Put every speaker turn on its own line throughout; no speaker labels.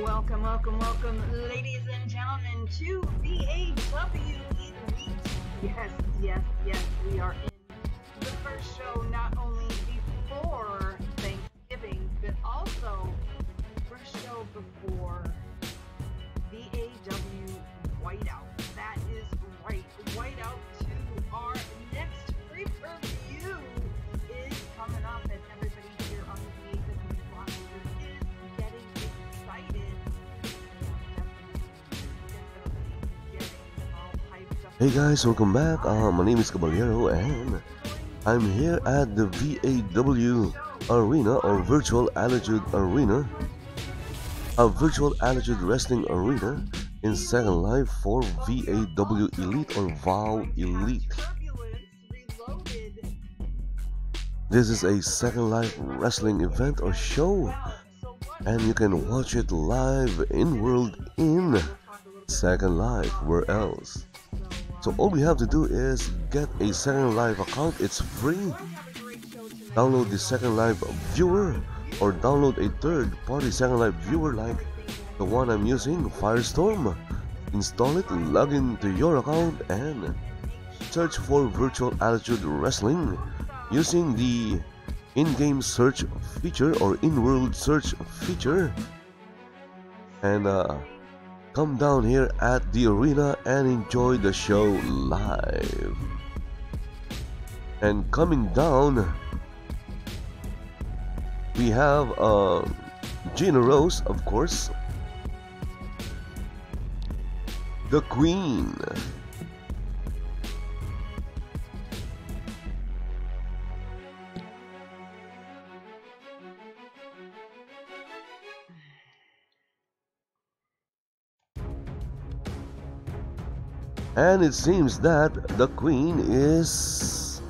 Welcome, welcome, welcome, ladies and gentlemen, to VAW Elite. Yes, yes, yes, we are in the first show not only before Thanksgiving, but also first show before VAW Whiteout. That is right, Whiteout 2, our next pay-per-view is coming up, and everybody here on the VAW roster is getting excited.
Hey guys, welcome back. My name is Kabalyero and I'm here at the VAW Arena or Virtual Attitude Arena, a Virtual Attitude Wrestling Arena in Second Life for VAW Elite or VAW Elite. This is a Second Life wrestling event or show, and you can watch it live in world in Second Life. Where else? So all we have to do is get a Second Life account. It's free. Download the Second Life viewer or download a third-party Second Life viewer like the one I'm using, Firestorm. Install it, log into your account, and search for Virtual Attitude Wrestling using the in-game search feature or in-world search feature. And come down here at the arena and enjoy the show live. And coming down, we have Gina Rose, of course, the Queen. And it seems that the Queen is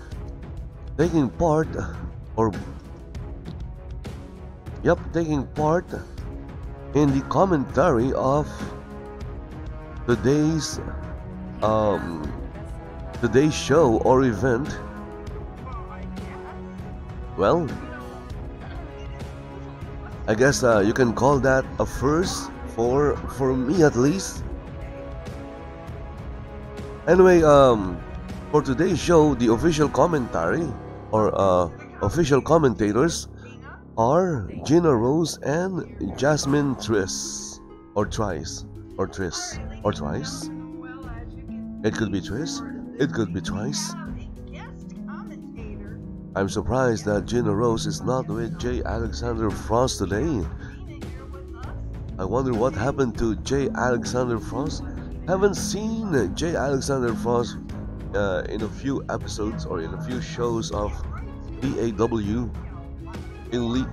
taking part taking part in the commentary of today's show or event. Well, I guess you can call that a first for me at least. Anyway, for today's show, the official commentary or official commentators are Gina Rose and Jasmine Triss, or Trice, or Triss, or Trice. It could be Triss, it could be Trice. I'm surprised that Gina Rose is not with J. Alexander Frost today. I wonder what happened to J. Alexander Frost. Haven't seen J. Alexander Frost in a few episodes or in a few shows of VAW Elite.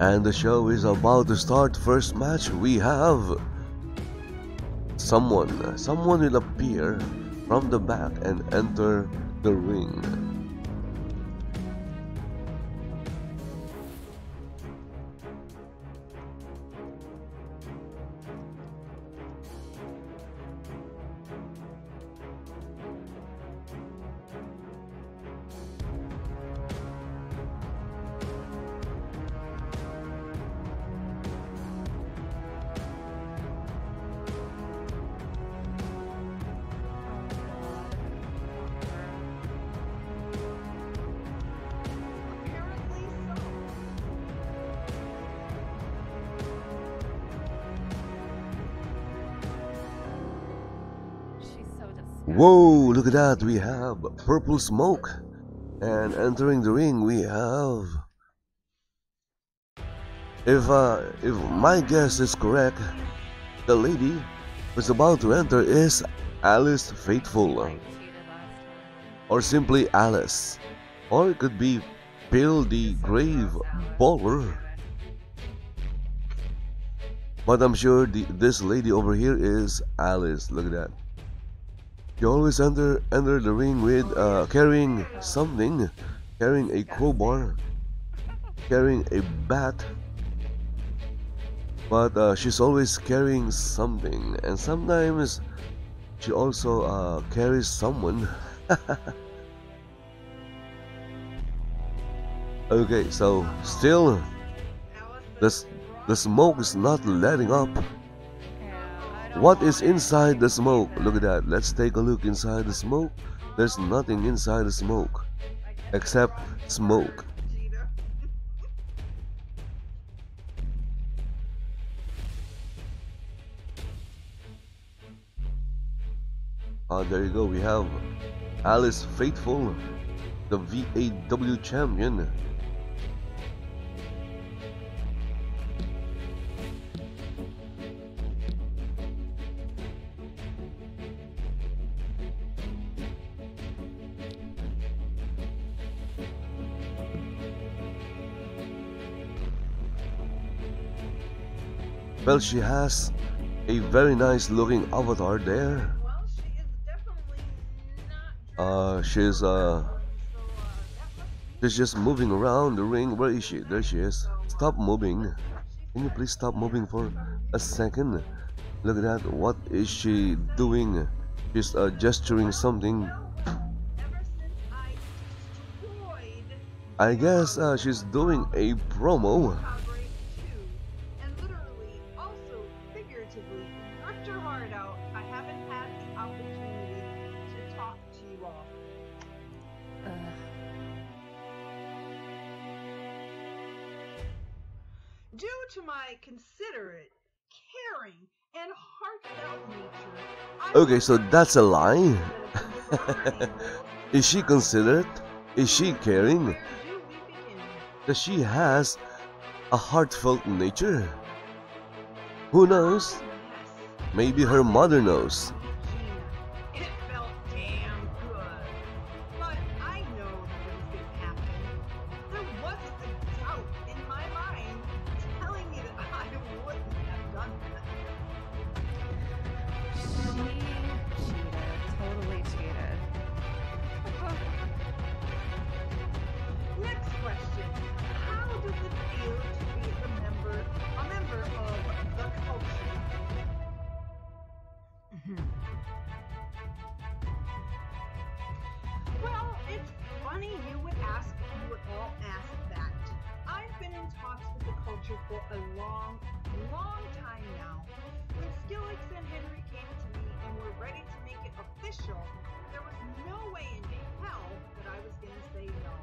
And the show is about to start. First match, we have someone will appear from the back and enter the ring. Whoa, look at that, we have purple smoke. And entering the ring we have, if my guess is correct, the lady who's about to enter is Alice Faithful, or simply Alice, or it could be Bill the Grave Baller. But I'm sure this lady over here is Alice. Look at that. You always enter the ring with carrying something, carrying a crowbar, carrying a bat, but she's always carrying something, and sometimes she also carries someone. Okay, so still the smoke is not letting up. What is inside the smoke? Look at that. Let's take a look inside the smoke. There's nothing inside the smoke except smoke. There you go. We have Alice Faithful, the VAW champion. Well, she has a very nice looking avatar there.
Well, she is definitely not
She's just moving around the ring. Where is she? There she is. Stop moving. Can you please stop moving for a second? Look at that. What is she doing? She's gesturing something. I guess she's doing a promo.
and literally, also figuratively, worked her heart out. I haven't had the opportunity to talk to you all. Due to my considerate, caring, and heartfelt nature,
Okay, so that's a lie. Is she considerate? Is she caring?
Where do we begin?
Does she has a heartfelt nature? Who knows?
Yes.
Maybe her mother knows.
It felt damn good. But I know that it was going to happen. There wasn't a doubt in my mind telling me that I wouldn't have done that.
She cheated. Totally cheated.
Next question. How does it feel to be a member of the culture? Well, it's funny you would all ask that. I've been in talks with the culture for a long, long time now. When Skillix and Henry came to me and were ready to make it official, there was no way in hell that I was going to say no.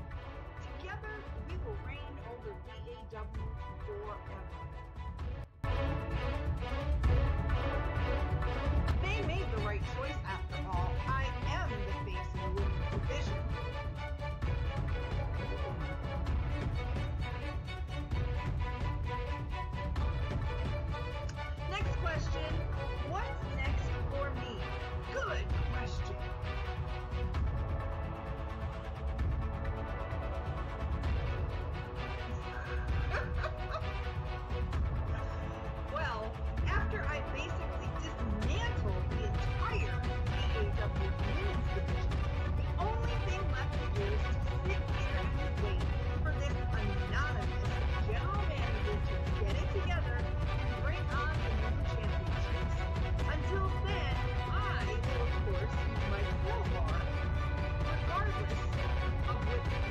Together, we will reign over VAW forever. They made the right choice after all. I am the face of the women's division. Next question. What's next for me? Good question. Well, after I basically dismantled the entire VAW women's division, the only thing left to do is to sit here and wait for this anonymous general manager to get it together and bring on the new championships. Until then, I will of course use my crowbar, regardless of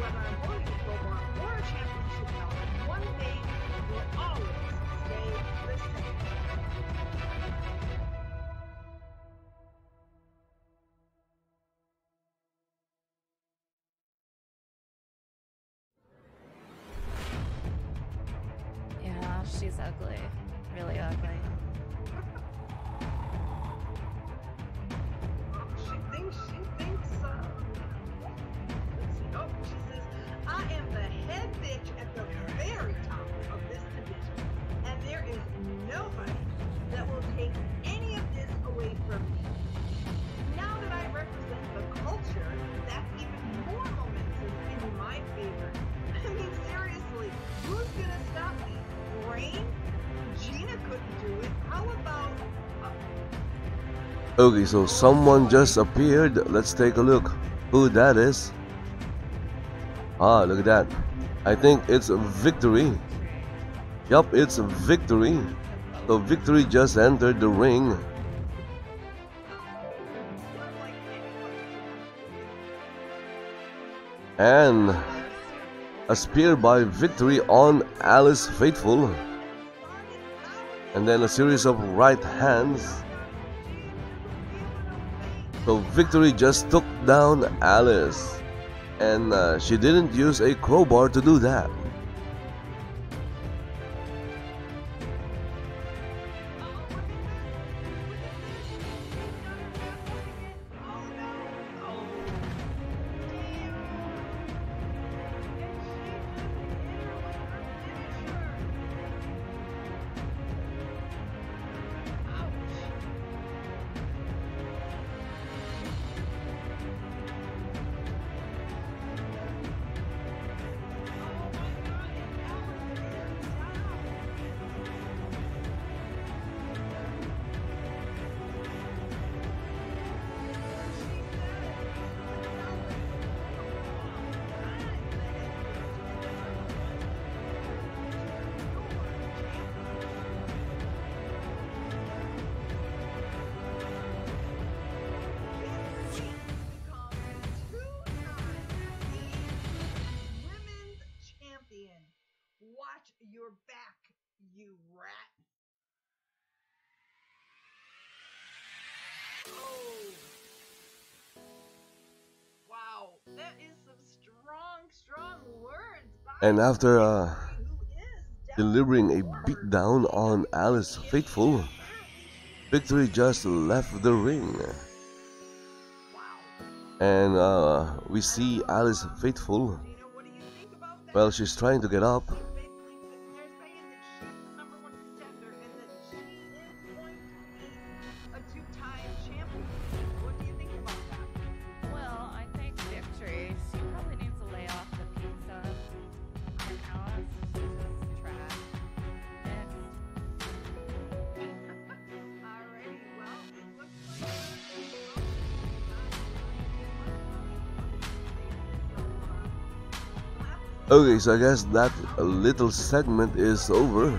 whether I'm holding a crowbar or a championship belt. One thing will always stay the same.
Yeah, she's ugly. Really ugly.
She thinks, let's see, oh, she says, I am the head bitch at the very top of this division, and there is nobody that will take any of this away from me. Now that I represent the culture, that's even more momentum in my favor. I mean, seriously, who's gonna stop me? Rain? Gina couldn't do it. How about...
Okay, so someone just appeared. Let's take a look who that is. Ah, look at that. I think it's Victory. Yup, it's Victory. So Victory just entered the ring. And a spear by Victory on Alice Faithful, and then a series of right hands. So Victory just took down Alice, and she didn't use a crowbar to do that.
Watch your back, you rat. Oh. Wow, that is some strong words.
And after delivering a beatdown on Alice Faithful, Victory just left the ring. And we see Alice Faithful. Well, she's trying to get up. Okay, so I guess that little segment is over.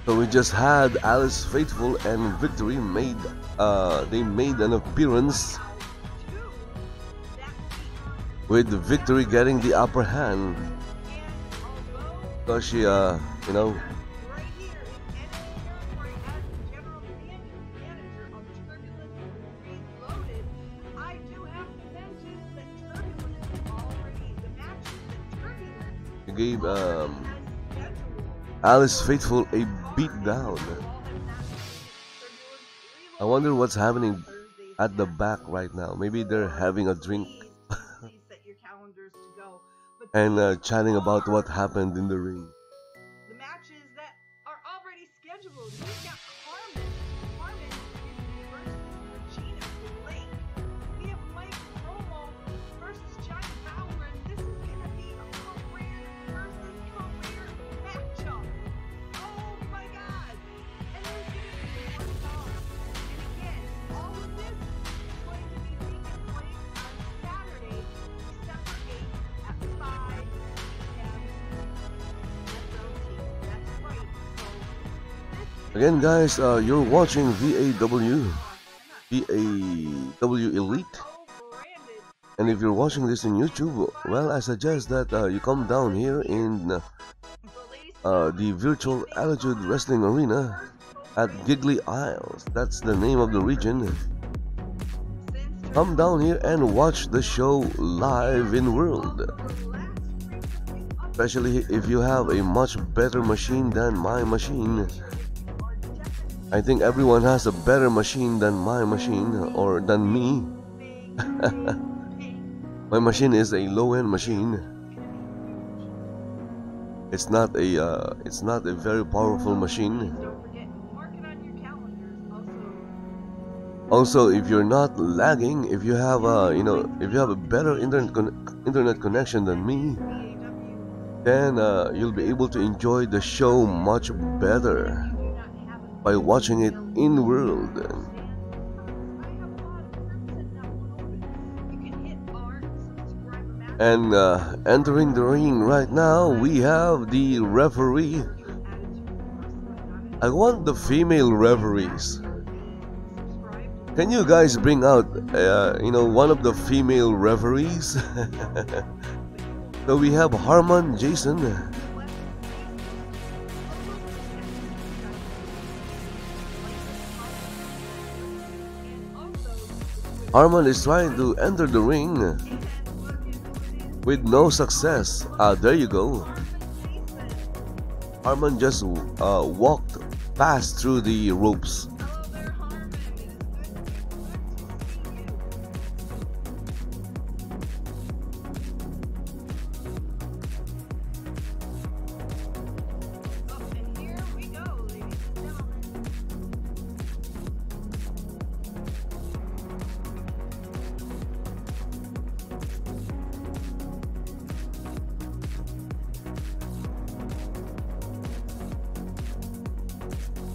So we just had Alice Faithful and Victory made an appearance, with Victory getting the upper hand. So she gave Alice Faithful a beat down. I wonder what's happening at the back right now. Maybe they're having a drink and chatting about what happened in the ring.
The matches that are already scheduled. We've got Carmen. Carmen is versus Regina Blake. We have Mike Romo versus Johnny Bauer, and this is going to be a career versus career matchup. Oh my God! And there's going to be more songs. And again, all of this is going to be taking place on Saturday, December 8th at 5 p.m. That's right.
Again, guys, you're watching VAW Elite, and if you're watching this in YouTube, well, I suggest that you come down here in the virtual Altitude Wrestling Arena at Giggly Isles. That's the name of the region. Come down here and watch the show live in world. Especially if you have a much better machine than my machine. I think everyone has a better machine than my machine, or than me. My machine is a low-end machine. It's not a very powerful machine. Also, if you're not lagging, if you have if you have a better internet connection than me, then you'll be able to enjoy the show much better by watching it in world. And entering the ring right now, we have the referee. I want the female referees. Can you guys bring out, one of the female referees? So we have Harman Jason. Harman is trying to enter the ring with no success. There you go. Harman just walked past through the ropes.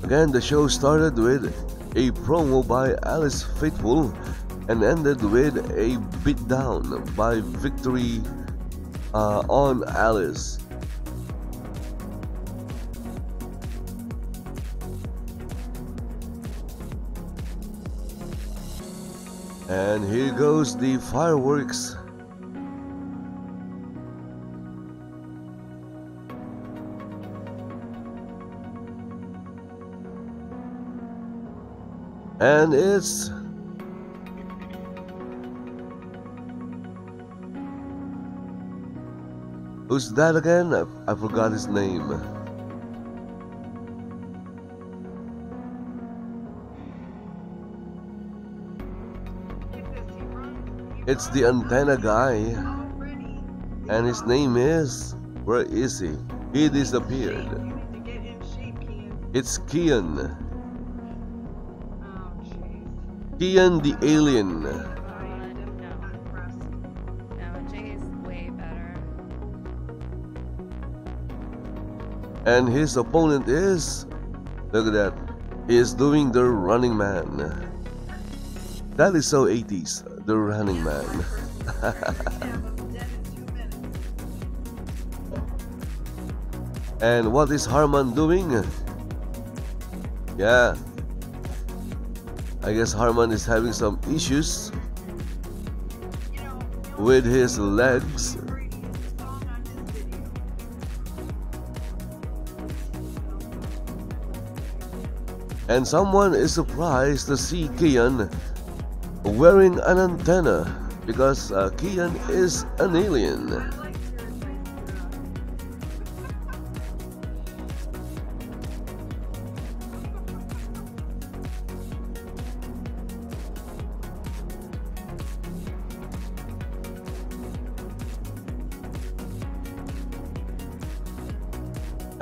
Again, the show started with a promo by Alice Faithfull and ended with a beatdown by Victory on Alice. And here goes the fireworks. And it's who's that again? I forgot his name. It's the antenna guy, and his name is, where is he? He disappeared. It's Kian. Kian the alien.
No, Jay's way better.
And his opponent is, look at that, he is doing the running man. That is so 80s, the running man. And what is Harman doing? Yeah, I guess Harman is having some issues with his legs. And someone is surprised to see Kian wearing an antenna because Kian is an alien.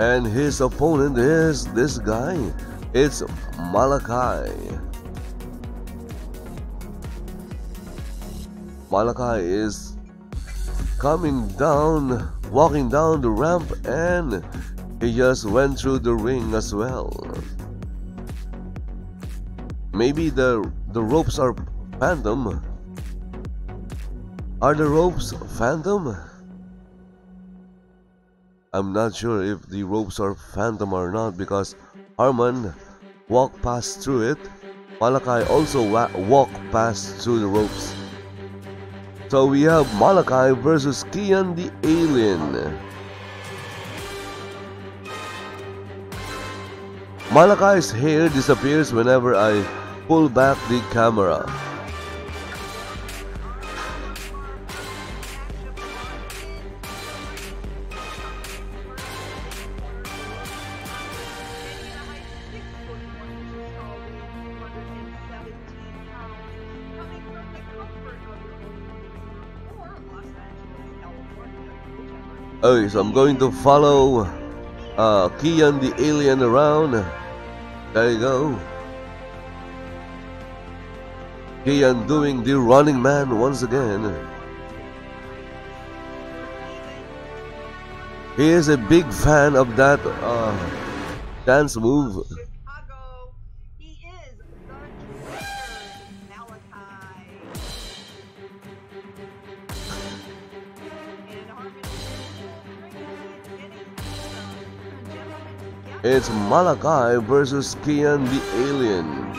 And his opponent is this guy. It's Malachi. Malachi is coming down, walking down the ramp, and he just went through the ring as well. Maybe the ropes are phantom. Are the ropes phantom? I'm not sure if the ropes are phantom or not because Harman walked past through it. Malachi also walked past through the ropes. So we have Malachi versus Kian the alien. Malachi's hair disappears whenever I pull back the camera. Okay, so I'm going to follow Kian the alien around. There you go. Kian doing the running man once again. He is a big fan of that dance move. It's Malachi versus Kian the alien.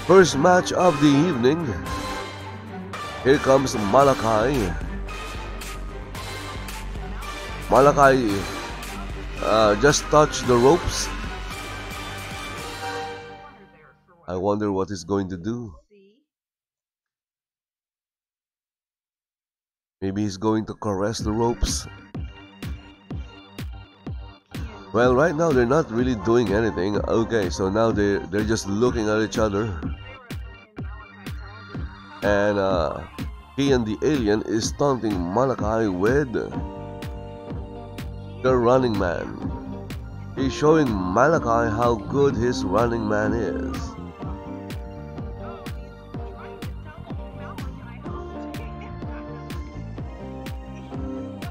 First match of the evening. Here comes Malachi. Malachi just touched the ropes. I wonder what he's going to do. Maybe he's going to caress the ropes. Well, right now they're not really doing anything. Okay, so now they're just looking at each other. And Kian the alien is taunting Malachi with the running man. He's showing Malachi how good his running man is.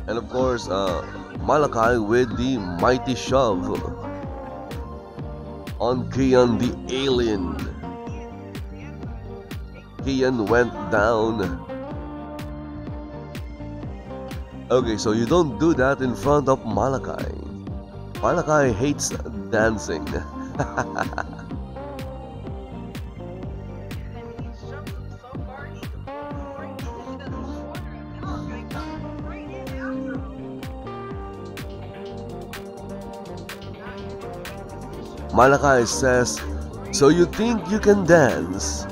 And of course, Malachi with the mighty shove on Kian the alien. Kian went down. Okay, so you don't do that in front of Malachi. Malachi hates dancing. Malachi says, "So you think you can dance?"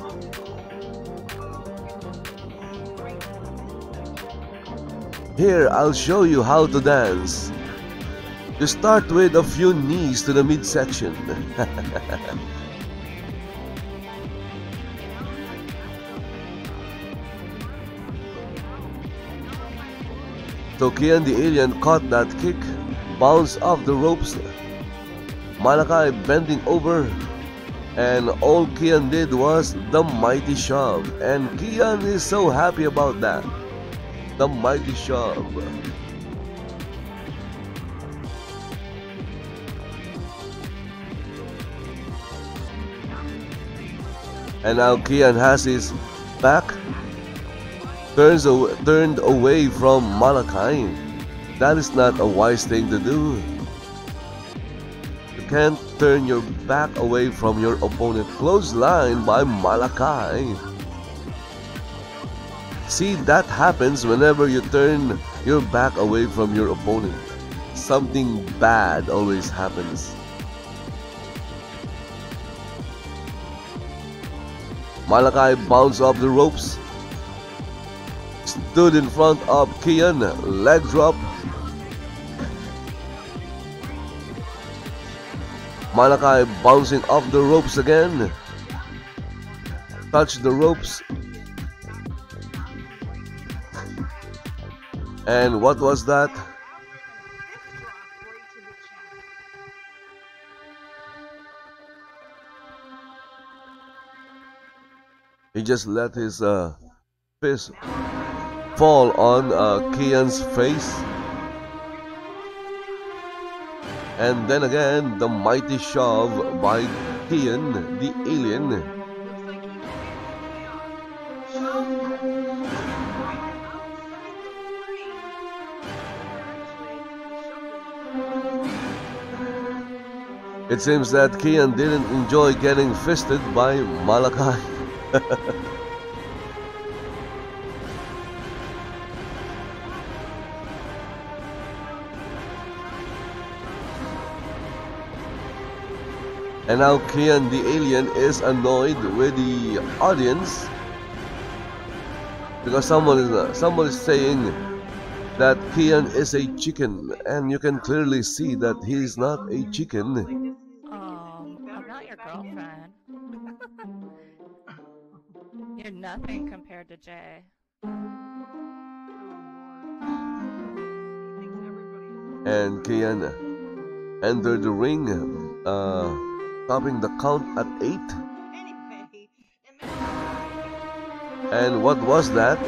Here, I'll show you how to dance. You start with a few knees to the midsection. So Kian the alien caught that kick, bounced off the ropes. Malachi bending over, and all Kian did was the mighty shove, and Kian is so happy about that. The mighty shove. And now Kian has his back turned away from Malachi. That is not a wise thing to do. You can't turn your back away from your opponent. Clothesline by Malachi. See, that happens whenever you turn your back away from your opponent. Something bad always happens. Malachi bounced off the ropes, stood in front of Kian, leg drop. Malachi bouncing off the ropes again, touched the ropes. And what was that? He just let his fist fall on Kian's face. And then again, the mighty shove by Kian, the alien. It seems that Kian didn't enjoy getting fisted by Malachi. And now Kian the alien is annoyed with the audience because someone is saying that Kian is a chicken, and you can clearly see that he's not a chicken.
I'm not your girlfriend. You're nothing compared to Jay.
And Kian entered the ring, topping the count at 8. And what was that?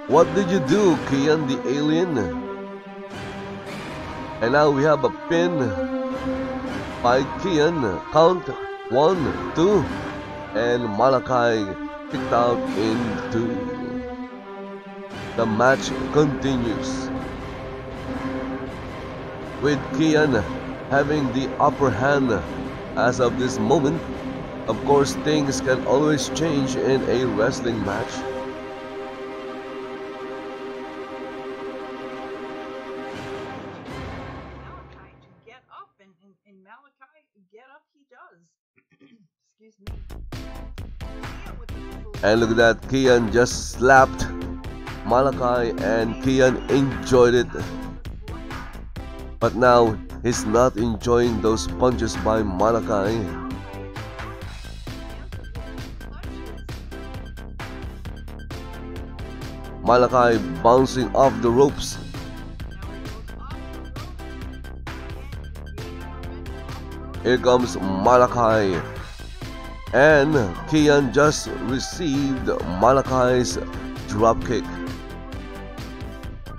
What did you do, Kian the alien? And now we have a pin by Kian. Count 1, 2, and Malachi kicked out in 2. The match continues with Kian having the upper hand as of this moment. Of course, things can always change in a wrestling match.
Malachi to get up, and Malachi get up he does. Excuse me.
And look at that, Kian just slapped Malachi and Kian enjoyed it. But now he's not enjoying those punches by Malachi. Malachi bouncing off the ropes. Here comes Malachi. And Kian just received Malachi's dropkick.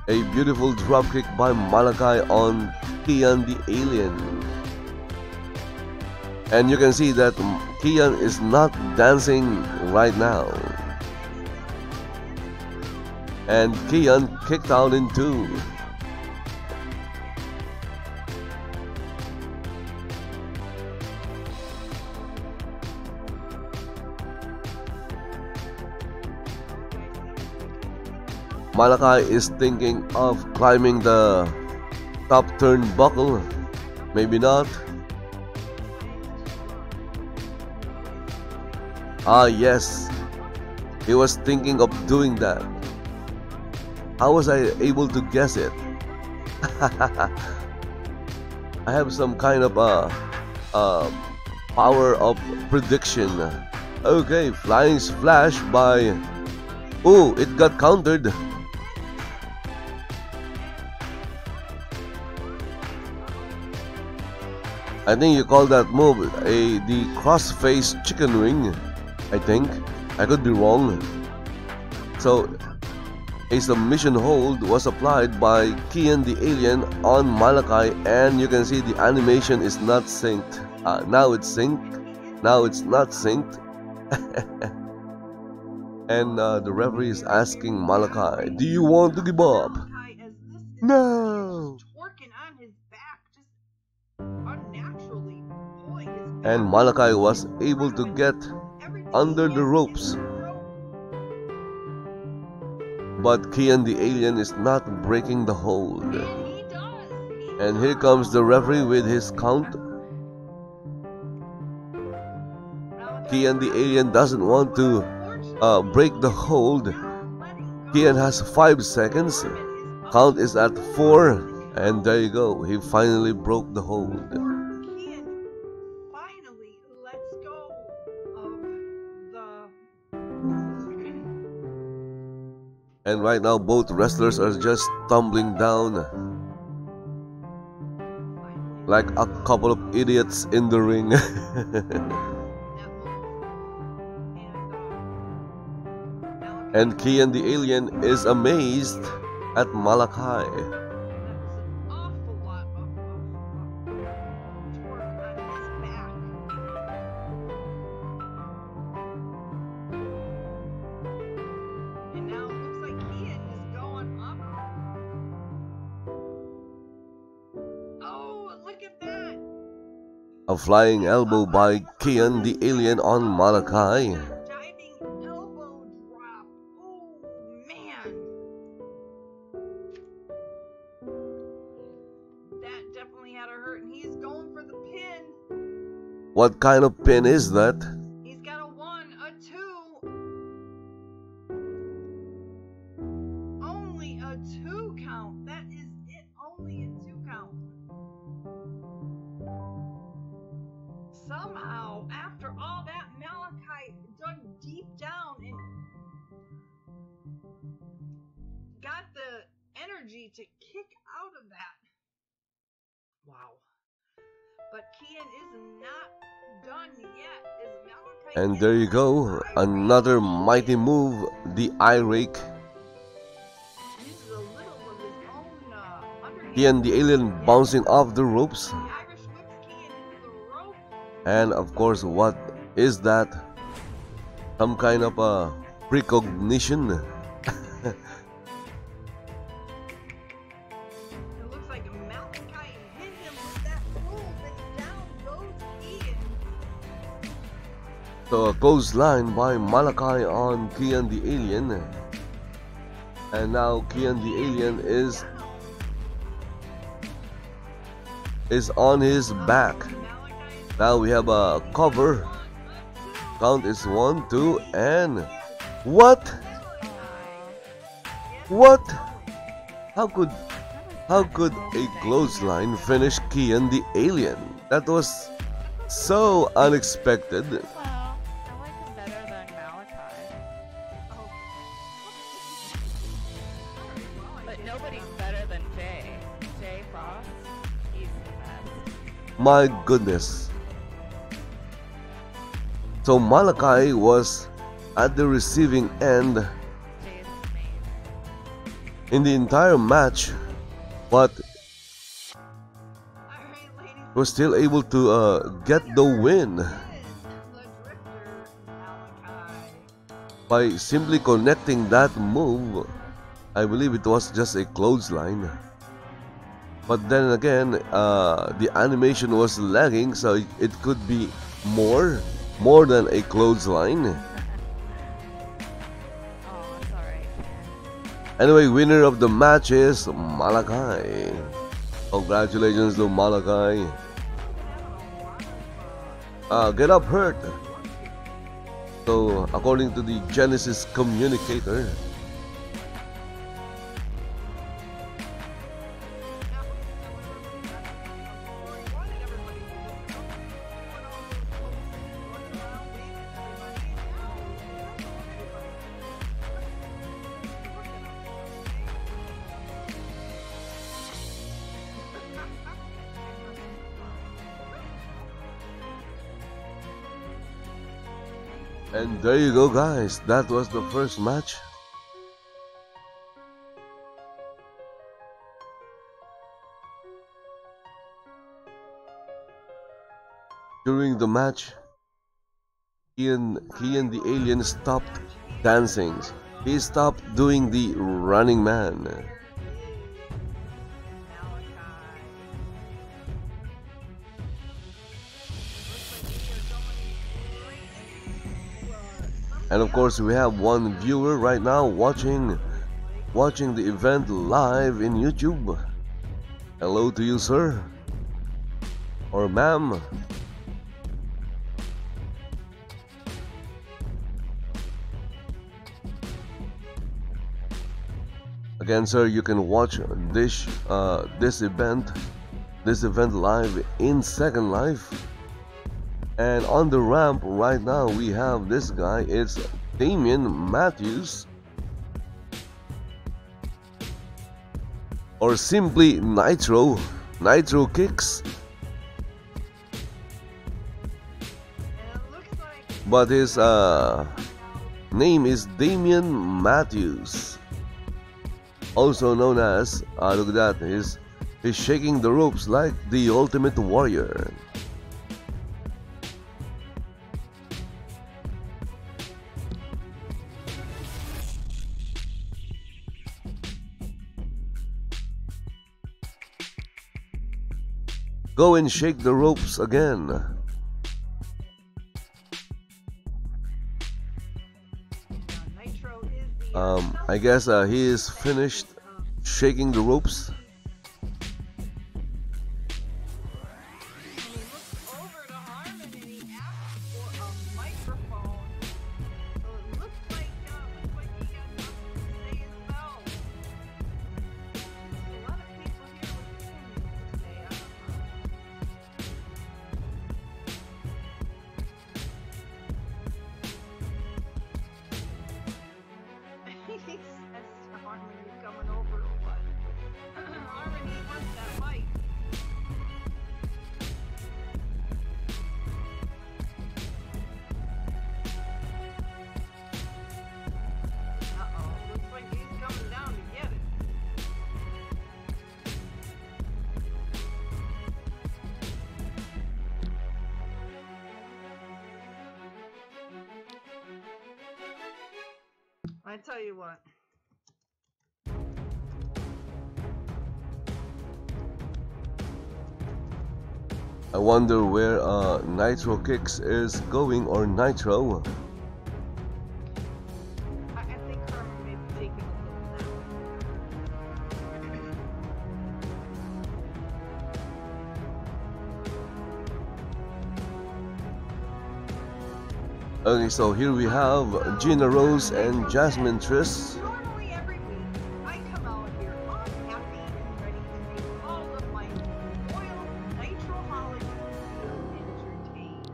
A beautiful dropkick by Malachi on Kian the Alien. And you can see that Kian is not dancing right now. And Kian kicked out in two. Malachi is thinking of climbing the top turnbuckle. Maybe not. Ah yes, he was thinking of doing that. How was I able to guess it? I have some kind of power of prediction. Okay, flying splash by... Oh, it got countered. I think you call that move the cross-face chicken wing. I think. I could be wrong. So, a submission hold was applied by Kian the Alien on Malachi, and you can see the animation is not synced. Now it's synced. Now it's not synced. And the referee is asking Malachi, do you want to give up? No. And Malachi was able to get under the ropes. But Kian the Alien is not breaking the hold. And here comes the referee with his count. Kian the Alien doesn't want to break the hold. Kian has 5 seconds. Count is at 4. And there you go. He finally broke the hold. And right now both wrestlers are just tumbling down like a couple of idiots in the ring. And Kian the Alien is amazed at Malachi. A flying elbow by Kian the Alien on Malachi.
Diving elbow drop. Oh man. That definitely had to hurt, and he's going for the pin.
What kind of pin is that?
He's got a 1, a 2. Only a 2 count. That is it. Only a 2 count. Somehow, after all that, Malachi dug deep down and got the energy to kick out of that. Wow. But Kian is not done yet.
And there you go, another mighty move, the eye rake. Kian the Alien bouncing off the ropes. And of course, what is that? Some kind of a precognition.
It looks like Malachi hit him with that move.
So a clothesline by Malachi on Kian the Alien. And now Kian the Alien is on his back. Now we have a cover. Count is 1, 2, and what? What? How could a clothesline finish Kian the Alien? That was so unexpected.
Well, I like him better than Malachi. But nobody's better than Jay. Jay Frost, he's the best.
My goodness. So Malachi was at the receiving end
Jay's amazing.
in the entire match, but was still able to get the win by simply connecting that move. I believe it was just a clothesline, but then again, the animation was lagging, so it could be more than a clothesline.
Oh, it's alright.
Anyway, winner of the match is Malachi. Congratulations to Malachi. Get up hurt. So according to the Genesis communicator, and there you go, guys. That was the first match. During the match, Kian the Alien stopped dancing. He stopped doing the running man. And of course, we have one viewer right now watching the event live in YouTube. Hello to you, sir or ma'am. Again, sir, you can watch this event live in Second Life. And on the ramp right now, we have this guy. It's Damian Matthews, or simply Nitro Kicks. But his name is Damian Matthews, also known as, look at that, he's shaking the ropes like the Ultimate Warrior. Go and shake the ropes again. I guess he is finished shaking the ropes.
I tell you what.
I wonder where Nitro Kicks is going, or Nitro.
I think Carmen may be taking a little nap.
Okay, so here we have Gina Rose and Jasmine Triss.
Normally every week, I come out here all happy and ready to make all of my loyal Nitroholics feel entertained.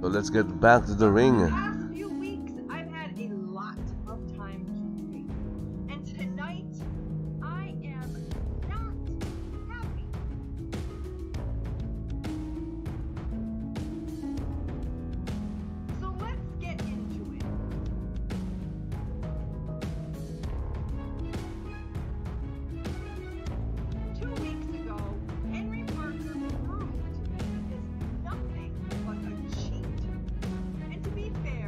So let's get back to the ring.
The past few weeks, I've had a lot of time to think. And tonight, I am not happy. So let's get into it. Two weeks ago, Henry Parker proved to me is nothing but a cheat. And to be fair,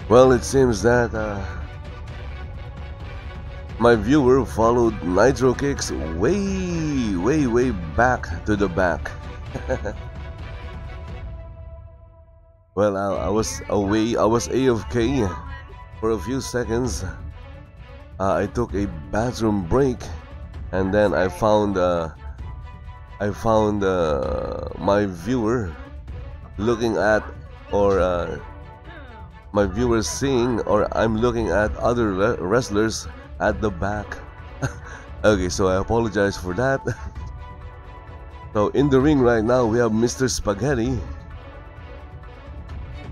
Well, it seems that my viewer followed Nitro Kicks way back to the back. Well, I was away, I was AFK for a few seconds. I took a bathroom break, and then I found my viewer looking at, or my viewer seeing, or I'm looking at other wrestlers at the back. Okay, so I apologize for that. So in the ring right now we have Mr. Spaghetti.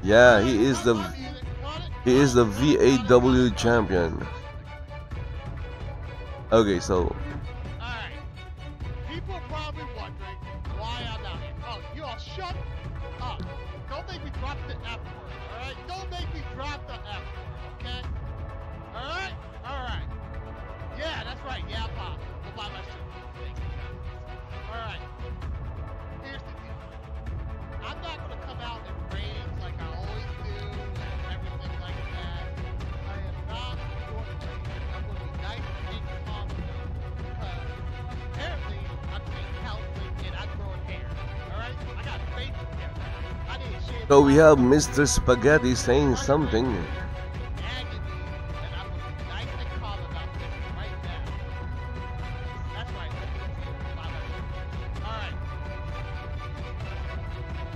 Yeah, he is the VAW champion. Okay, so
Alright. People are probably wondering why I'm out here. Oh, you all shut up. Don't make me drop the F word, alright? Don't make me drop the F word, okay? Alright? Alright. Yeah, that's right. Yeah, Pop. We'll buy my shirt. Thank you. Alright. Here's the deal. I'm not going to come out and rage like I always do and everything like that. I am not going to rage. I'm going to be nice and calm because apparently I'm taking counseling and I'm growing hair. Alright? I got facial hair now. I need to shave.
so we have Mr. Spaghetti saying something.
Nagging me, and I'm going to be nice and calm about this right now. That's right. Alright.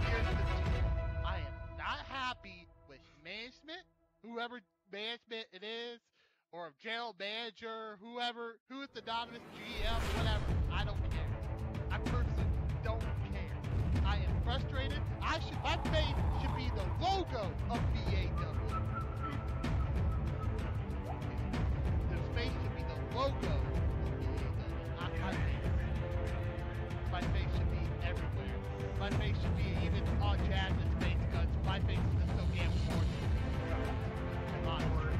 Here's the deal. I am not happy with management, whoever management it is, or if general manager, whoever, who is the dominant GM, whatever. I don't care. I personally don't care. I am frustrated. My face should be the logo of VAW. The face should be the logo of VAW, not my face. My face should be everywhere. My face should be even on Jazz's face because my face is just so damn gorgeous. My word.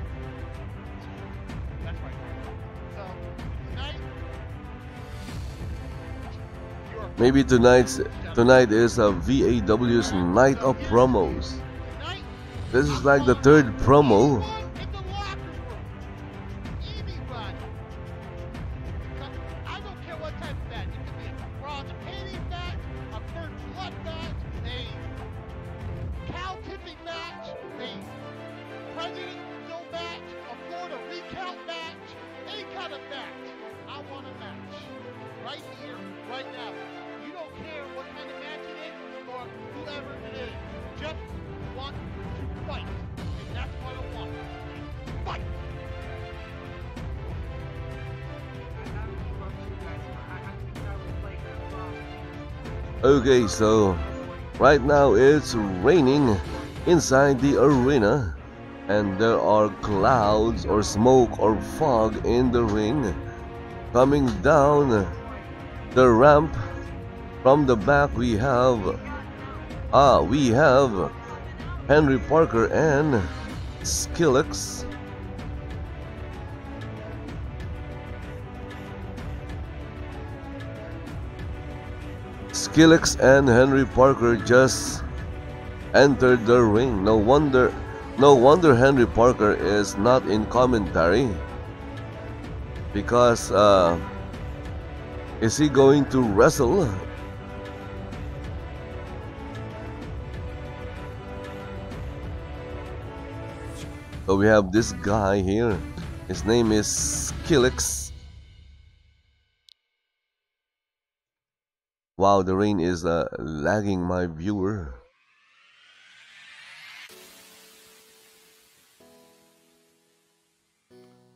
That's right. So, tonight,
Maybe tonight is a VAW's night of promos.
tonight,
This is like the third promo.
in the locker room. Anybody. I don't care what type of match. It could be a bra and panties match, a first blood match, a cow tipping match, a presidential match, a Florida recount match, any kind of match. I want a match. Right here, right now. You don't care what kind of match it is or whoever it is. Just want to fight. And that's what I want. Fight!
Okay, so right now it's raining inside the arena, and there are clouds or smoke or fog in the ring coming down the ramp. From the back we have Henry Parker and Skillix. Skillix and Henry Parker just entered the ring. No wonder Henry Parker is not in commentary, because is he going to wrestle? So we have this guy here. His name is Skillix. Wow, the rain is lagging my viewer.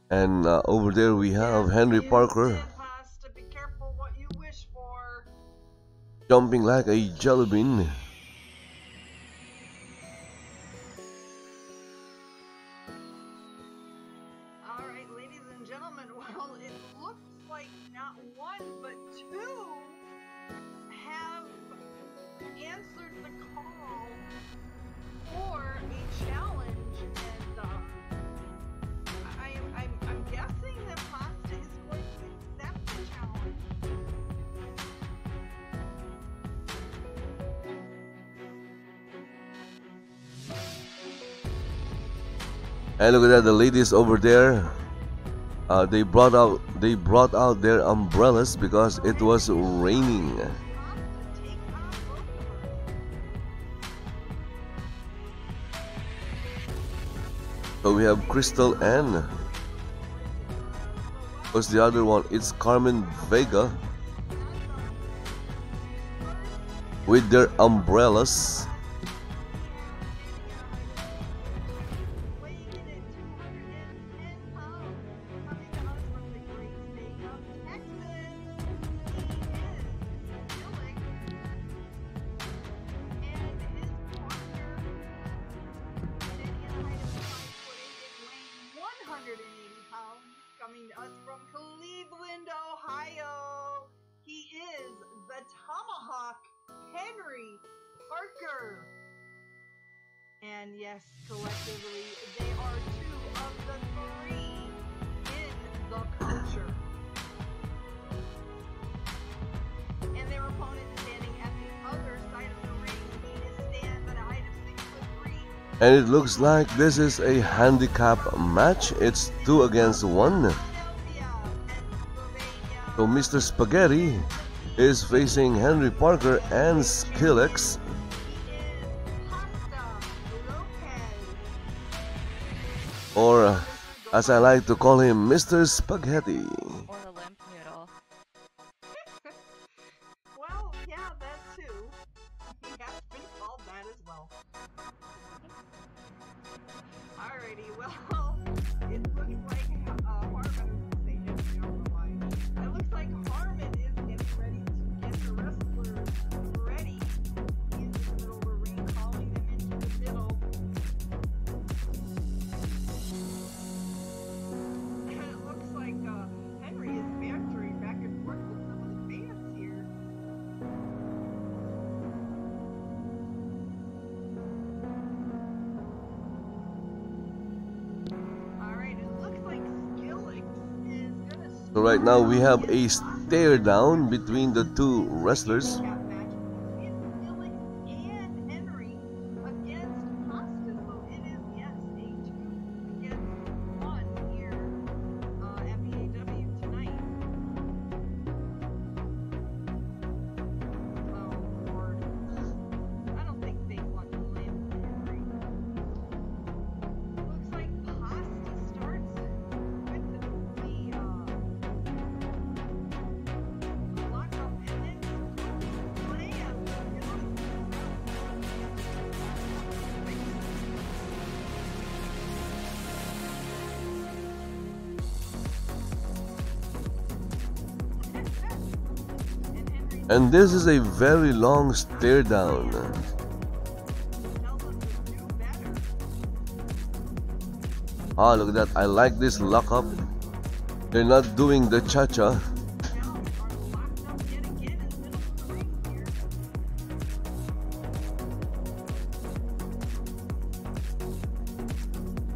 And over there we have Henry Parker jumping like a jelly bean.
Alright, ladies and gentlemen, well, it looks like not one, but two have answered the call for a challenge, and I'm guessing that Pasta is going to accept the challenge.
And look at that, the ladies over there. They brought out their umbrellas because it was raining. So we have Crystal and what's the other one? It's Carmen Vega with their umbrellas.
Coming to us from Cleveland, Ohio. He is the Tomahawk Henry Parker. And yes, collectively, they are two of the three in the culture. And their opponent standing at the other side of the ring. He stands at a height of 6'3".
And it looks like this is a handicap match. It's 2 against 1. So Mr. Spaghetti is facing Henry Parker and Skillex. Or as I like to call him, Mr. Spaghetti.
Or the limp noodle.
Well, yeah, that too. He has been called that as well. Alrighty, well, it looks like it looks like Harmon is getting ready to get the wrestlers ready. He's in the middle of the ring, calling them into the middle. And it looks like Henry is bantering back and forth with some of the fans here. Alright, it looks like Skillex is gonna
So right now we have a stare down between the two wrestlers. And this is a very long stare down. Ah, look at that. I like this lockup. They're not doing the cha-cha.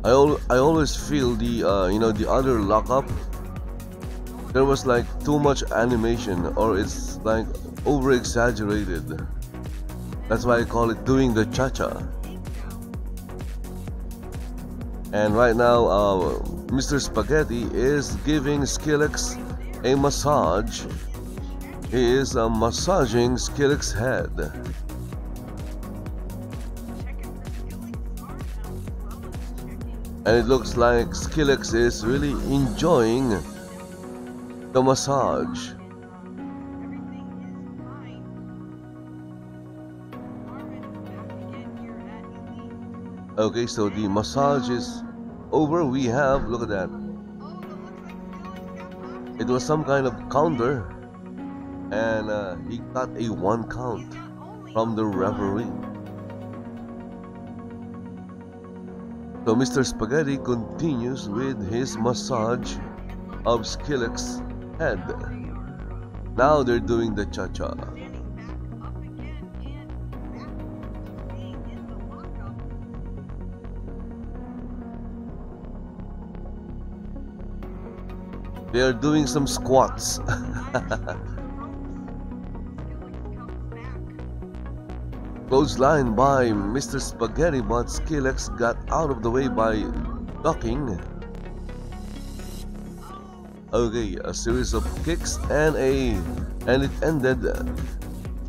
I always feel the the other lockup, there was like too much animation, or it's like over exaggerated. That's why I call it doing the cha-cha. And right now Mr. Spaghetti is giving Skillex a massage. He is massaging Skillex's head. And it looks like Skillex is really enjoying the massage. Okay, so the massage is over. We have, look at that. It was some kind of counter, and he got a 1 count from the referee. So Mr. Spaghetti continues with his massage of Skillex's head. Now they're doing the cha-cha. They are doing some squats. Clothesline by Mr. Spaghetti, but Skillex got out of the way by ducking. Okay, a series of kicks and it ended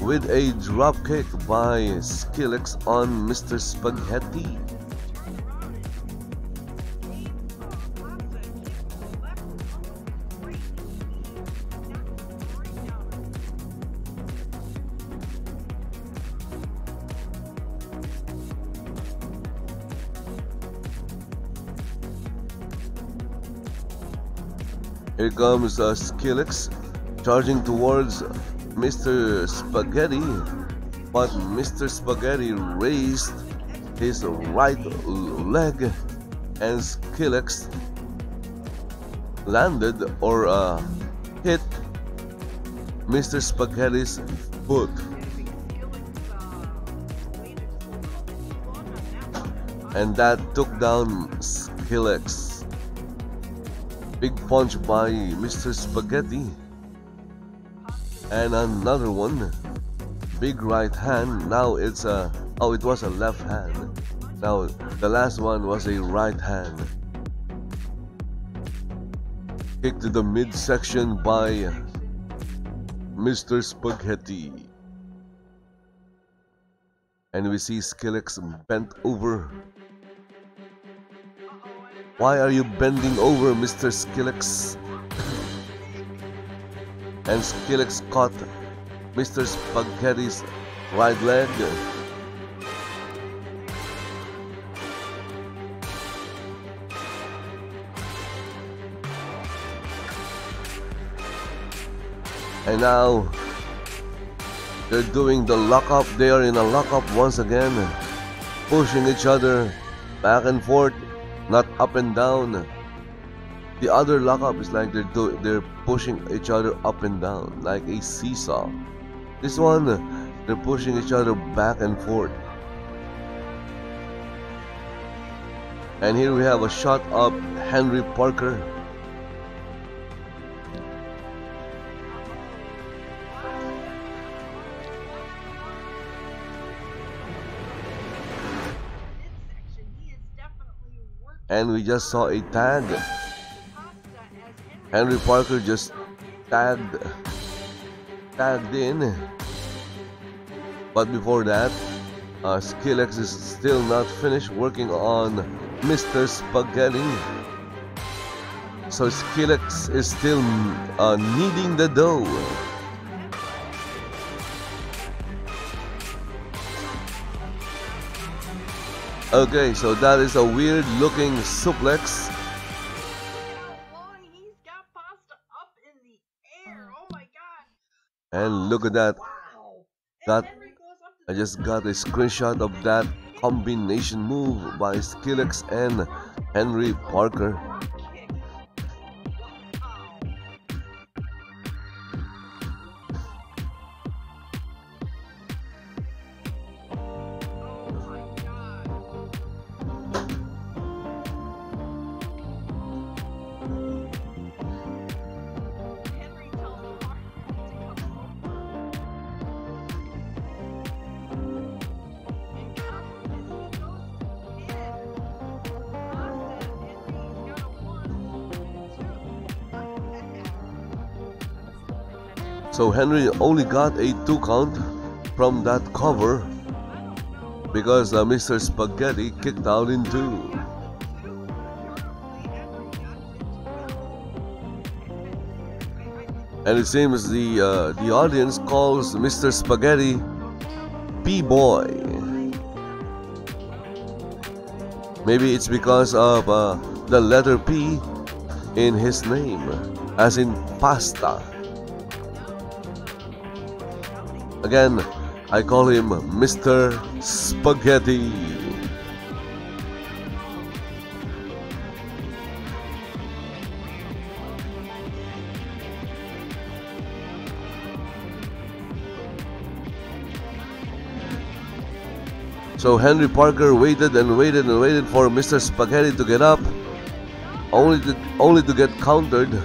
with a drop kick by Skillex on Mr. Spaghetti. Here comes Skillex charging towards Mr. Spaghetti, but Mr. Spaghetti raised his right leg and Skillex landed or hit Mr. Spaghetti's foot. And that took down Skillex. Big punch by Mr. Spaghetti. And another one. Big right hand. Now it's a... Oh, it was a left hand. Now, the last one was a right hand. Kick to the midsection by Mr. Spaghetti. And we see Skillex bent over. Why are you bending over, Mr. Skillex? And Skillex caught Mr. Spaghetti's right leg. And now they're doing the lockup. They are in a lockup once again, pushing each other back and forth. Not up and down. The other lockup is like they're pushing each other up and down like a seesaw. This one, they're pushing each other back and forth. And here we have a shot of Henry Parker. And we just saw a tag. Henry Parker just tagged in. But before that, Skillex is still not finished working on Mr. Spaghetti. So Skillex is still kneading the dough. Okay, so that is a weird looking suplex.
He's got pasta up in the air. Oh my god.
And look at that.
Wow.
That I just got a screenshot of that combination move by Skillex and Henry Parker. So Henry only got a 2 count from that cover because Mr. Spaghetti kicked out in 2. And it seems the audience calls Mr. Spaghetti P-Boy. Maybe it's because of the letter P in his name, as in pasta. Again, I call him Mr. Spaghetti. So Henry Parker waited and waited and waited for Mr. Spaghetti to get up, only to get countered.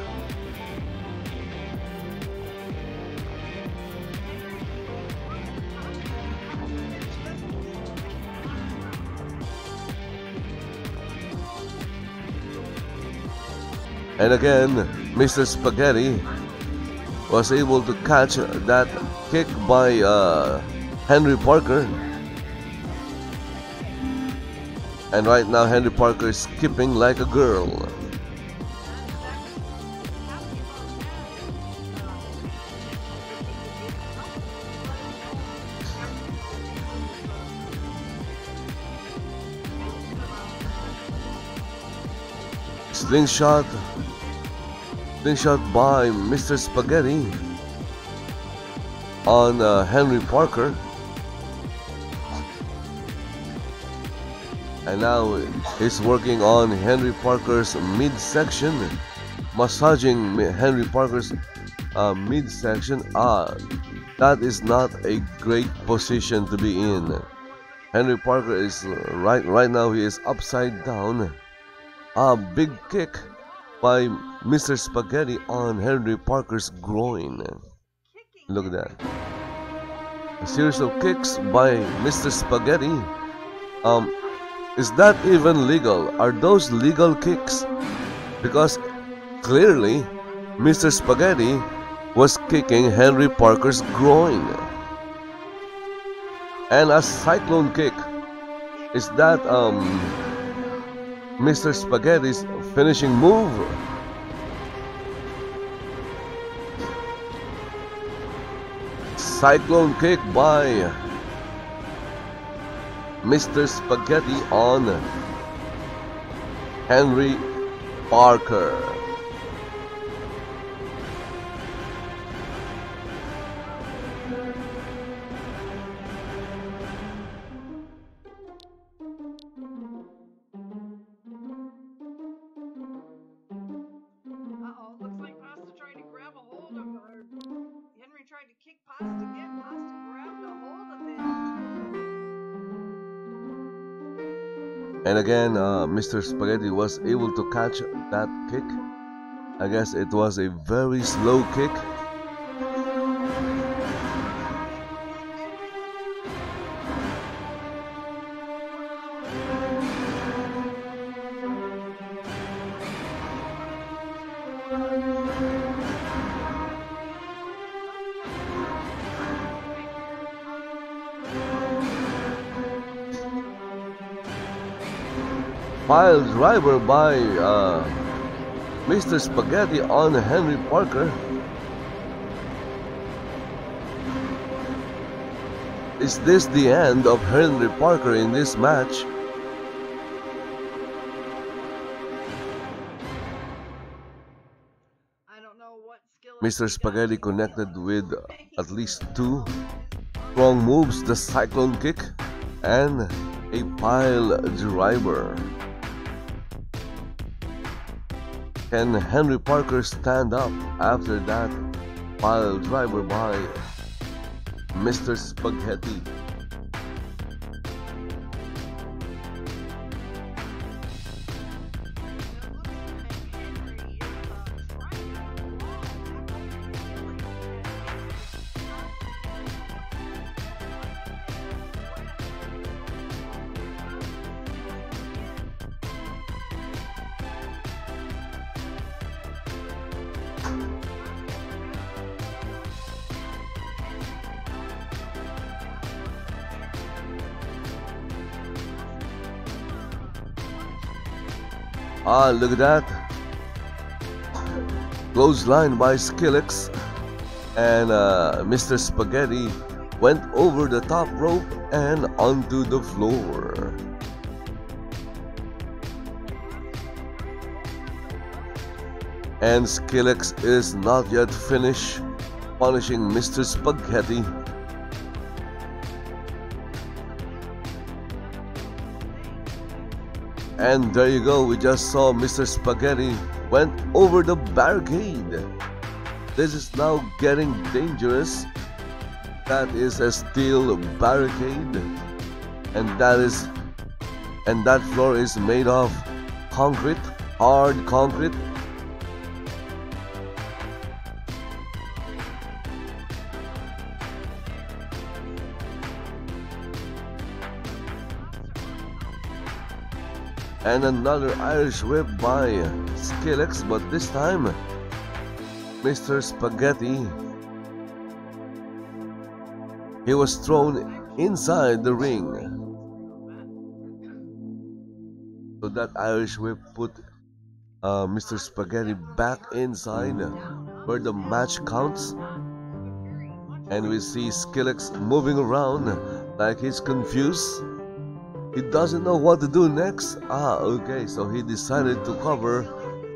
And again, Mr. Spaghetti was able to catch that kick by Henry Parker. And right now, Henry Parker is skipping like a girl. Slingshot by Mr. Spaghetti on Henry Parker. And now he's working on Henry Parker's midsection, massaging Henry Parker's midsection. That is not a great position to be in. Henry Parker is right now, he is upside down. A big kick by Mr. Spaghetti on Henry Parker's groin. Look at that. A series of kicks by Mr. Spaghetti. Is that even legal? Are those legal kicks? Because clearly, Mr. Spaghetti was kicking Henry Parker's groin. And a cyclone kick. Is that Mr. Spaghetti's finishing move? Cyclone kick by Mr. Spaghetti on Henry Parker.
Looks like Pasta tried to grab a hold of her. Henry tried to kick Pasta again. Pasta grabbed a hold of it.
And again, Mr. Spaghetti was able to catch that kick. I guess it was a very slow kick. Pile driver by Mr. Spaghetti on Henry Parker. Is this the end of Henry Parker in this match?
I don't know what skill
Mr. Spaghetti connected with at least two strong moves, the cyclone kick and a pile driver. Can Henry Parker stand up after that pile driver by Mr. Spaghetti? Look at that. Clothesline by Skillix. And Mr. Spaghetti went over the top rope and onto the floor. And Skillix is not yet finished punishing Mr. Spaghetti. And there you go, we just saw Mr. Spaghetti went over the barricade. This is now getting dangerous. That is a steel barricade. And that floor is made of concrete, hard concrete. And another Irish whip by Skillex, but this time Mr. Spaghetti, he was thrown inside the ring. So that Irish whip put Mr. Spaghetti back inside where the match counts. And we see Skillex moving around like he's confused. He doesn't know what to do next. Okay, so he decided to cover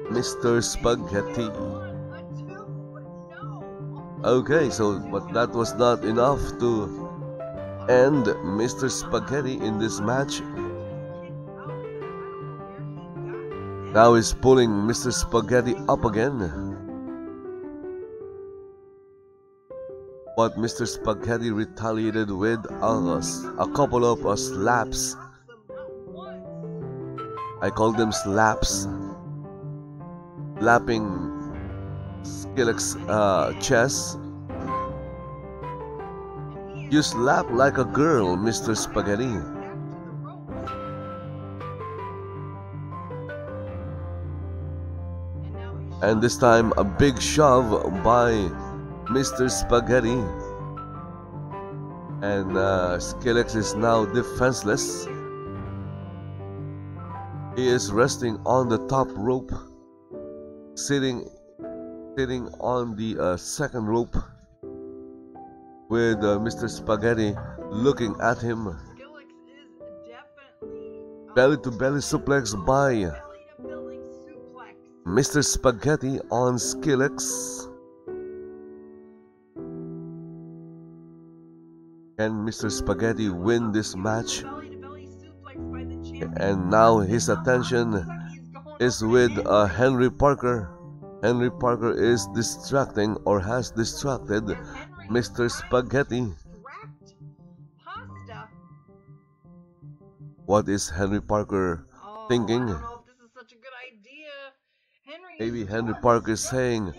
Mr. Spaghetti. Okay, so but that was not enough to end Mr. Spaghetti in this match. Now he's pulling Mr. Spaghetti up again. But Mr. Spaghetti retaliated with a couple of slaps. I call them slaps. Slapping Skillex's chest. You slap like a girl, Mr. Spaghetti. And this time a big shove by Mr. Spaghetti. And Skillex is now defenseless. He is resting on the top rope, sitting on the second rope, with Mr. Spaghetti looking at him. Belly to belly suplex by Mr. Spaghetti on Skillex. Can Mr. Spaghetti win this match? And now his attention is with Henry Parker. Henry Parker is distracting or has distracted Mr. Spaghetti. What is Henry Parker thinking? Maybe Henry Parker is saying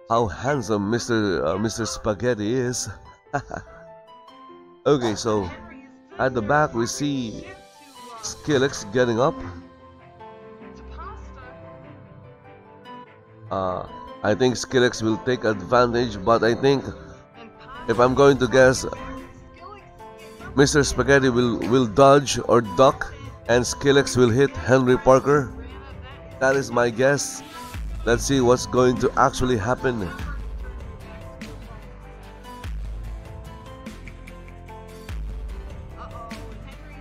how handsome Mr. Spaghetti is. Okay, so at the back we see Skillex getting up. I think Skillex will take advantage, but I think, if I'm going to guess, Mr. Spaghetti will dodge or duck and Skillex will hit Henry Parker. That is my guess. Let's see what's going to actually happen.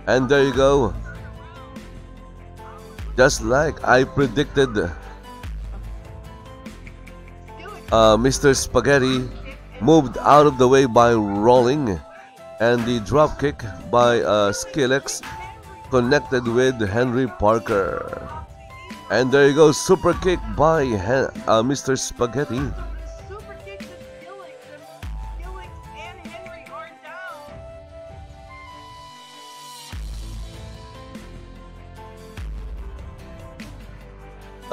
And there you go. Just like I predicted, Mr. Spaghetti moved out of the way by rolling, and the drop kick by Skillex connected with Henry Parker. And there you go, super kick by Mr. Spaghetti.
Super kick to Skillex, and Skillex and Henry are down.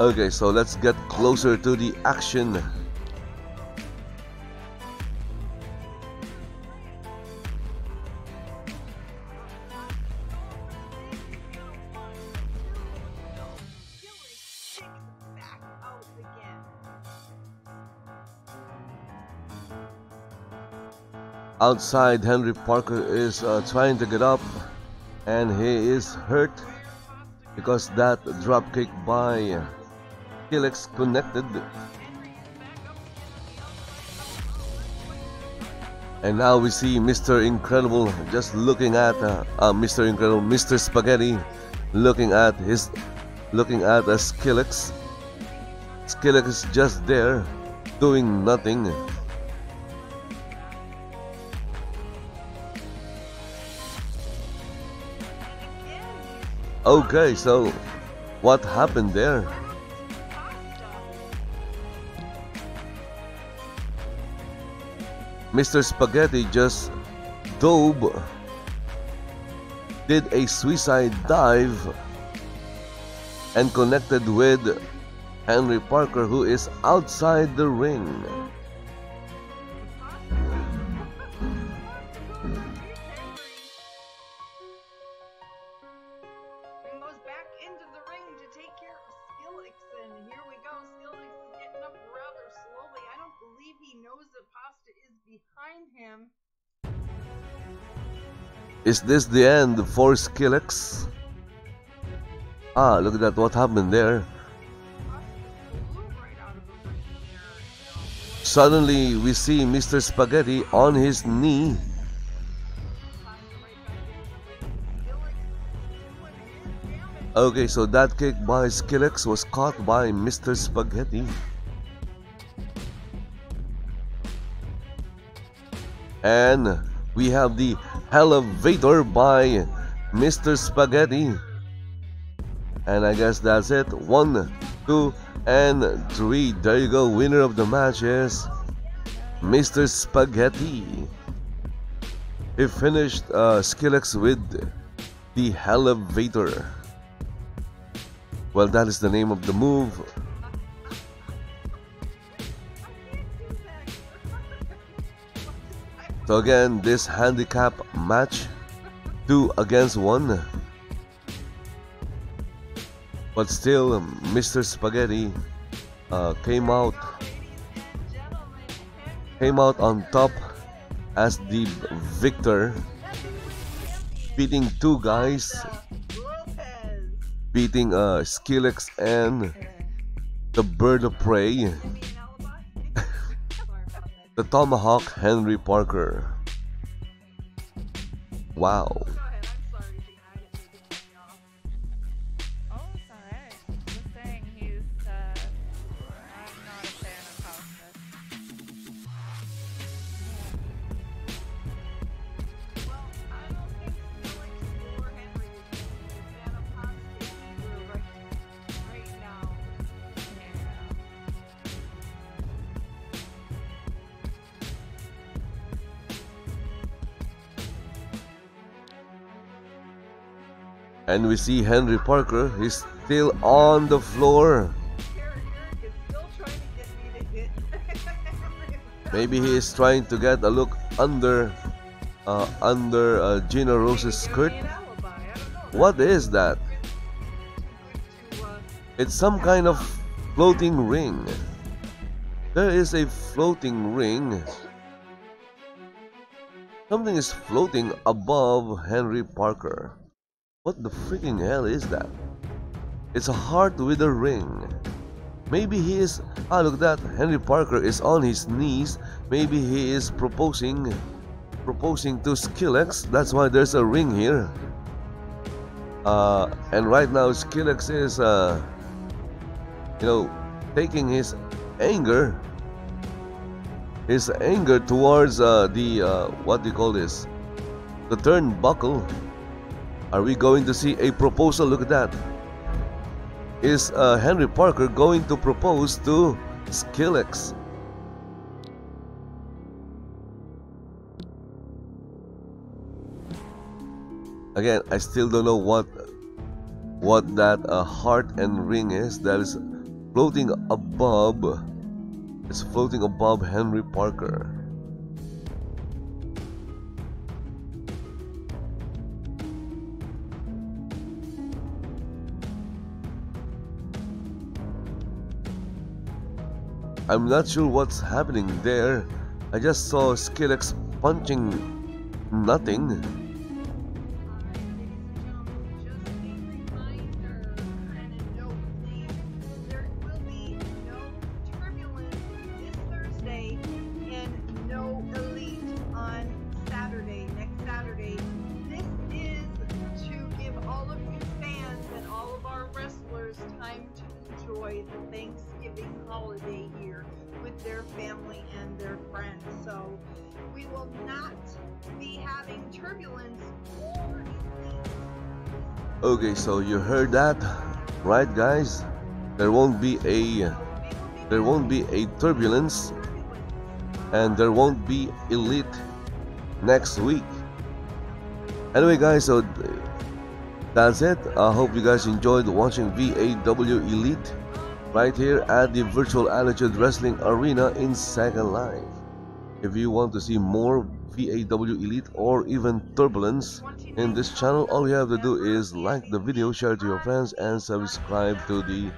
Okay, so let's get closer to the action. Outside, Henry Parker is trying to get up, and he is hurt because that drop kick by Skillex connected. And now we see Mr. Incredible just looking at Mr. Spaghetti looking at Skillex. Skillex is just there doing nothing. Okay, so what happened there? Mr. Spaghetti just did a suicide dive and connected with Henry Parker, who is outside the ring.
Goes find him.
Is this the end for Skillex? Ah, look at that, what happened there? Suddenly, we see Mr. Spaghetti on his knee. Okay, so that kick by Skillex was caught by Mr. Spaghetti. And we have the elevator by Mr. Spaghetti. And I guess that's it. 1, 2, and 3. There you go. Winner of the match is Mr. Spaghetti. He finished Skillex with the elevator. Well, that is the name of the move. So again, this handicap match, 2 against 1. But still, Mr. Spaghetti came out on top as the victor, beating 2 guys, beating Skillex and the Bird of Prey, the Tomahawk Henry Parker. Wow. And we see Henry Parker, he's still on the floor. Maybe he is trying to get a look under Gina Rose's skirt. What is that? It's some kind of floating ring. There is a floating ring. Something is floating above Henry Parker. What the freaking hell is that? It's a heart with a ring. Maybe he is... Ah, look at that. Henry Parker is on his knees. Maybe he is proposing to Skillex. That's why there's a ring here. And right now Skillex is, taking his anger towards the what do you call this? The turnbuckle. Are we going to see a proposal? Look at that. Is Henry Parker going to propose to Skillex? Again, I still don't know what that heart and ring is that is floating above. It's floating above Henry Parker. I'm not sure what's happening there. I just saw Skillex punching nothing.
Holiday here with their family and their friends, so we will not be having turbulence or
Okay, so you heard that, right, guys? There won't be a turbulence, and there won't be elite next week. Anyway, guys, so that's it. I hope you guys enjoyed watching VAW Elite right here at the Virtual Attitude Wrestling Arena in Second Life. If you want to see more VAW Elite or even Turbulence in this channel, all you have to do is like the video, share it to your friends, and subscribe to the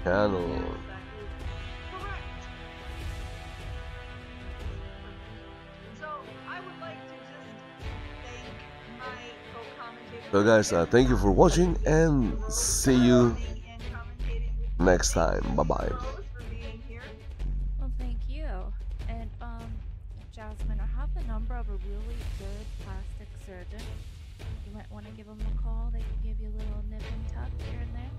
channel. So guys, thank you for watching and see you next time. Bye bye.
Well, thank you. And Jasmine, I have the number of a really good plastic surgeon. You might want to give them a call. They can give you a little nip and tuck here and there.